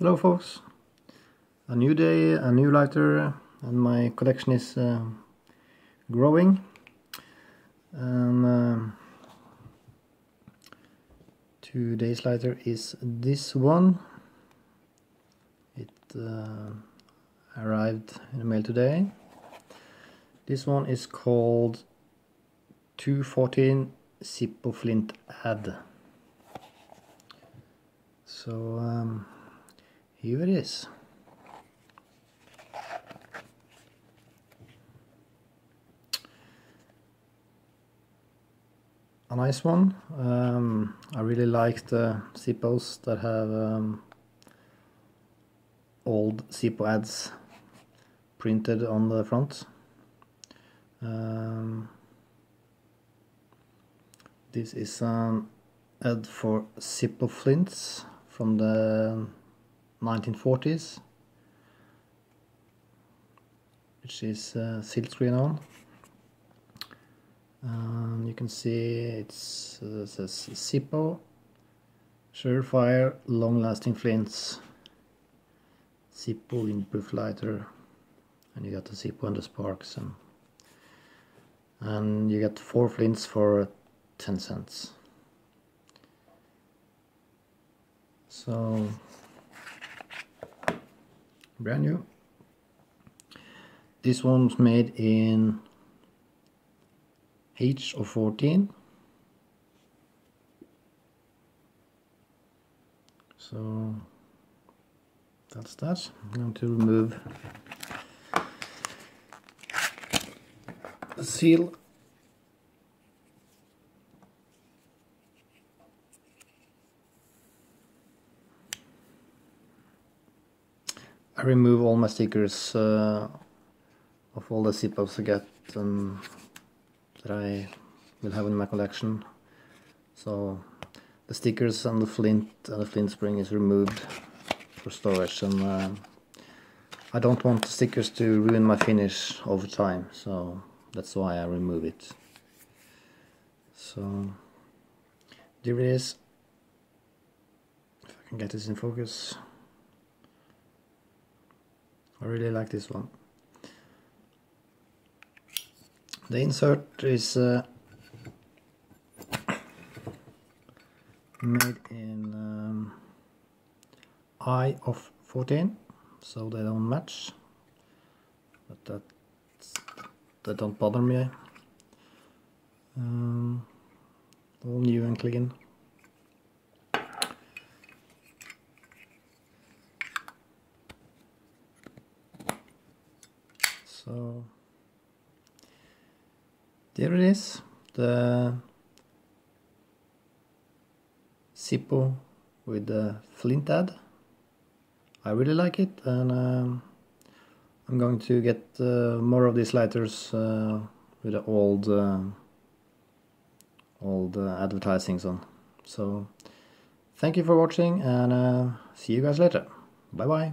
Hello folks, a new day, a new lighter, and my collection is growing. And 2 days lighter is this one. It arrived in the mail today. This one is called 214 Zippo Flint Ad. So here it is. A nice one. I really like the Zippos that have old Zippo ads printed on the front. This is an ad for Zippo Flints from the 1940s, which is silk screen on. You can see it says Zippo, surefire, long-lasting flints, Zippo windproof lighter, and you got the Zippo and the sparks, and you get 4 flints for 10 cents. So brand new. This one's made in H of 14. So that's that. I'm going to remove the seal. I remove all my stickers of all the Zippos I get that I will have in my collection. So the stickers and the flint and the flint spring is removed for storage, and I don't want the stickers to ruin my finish over time, so that's why I remove it. So there it is. If I can get this in focus. I really like this one. The insert is made in I of 14, so they don't match, but that don't bother me. All new and clean. So there it is, the Zippo with the Flint Ad. I really like it, and I'm going to get more of these lighters with the old advertisings on. So thank you for watching, and see you guys later. Bye bye.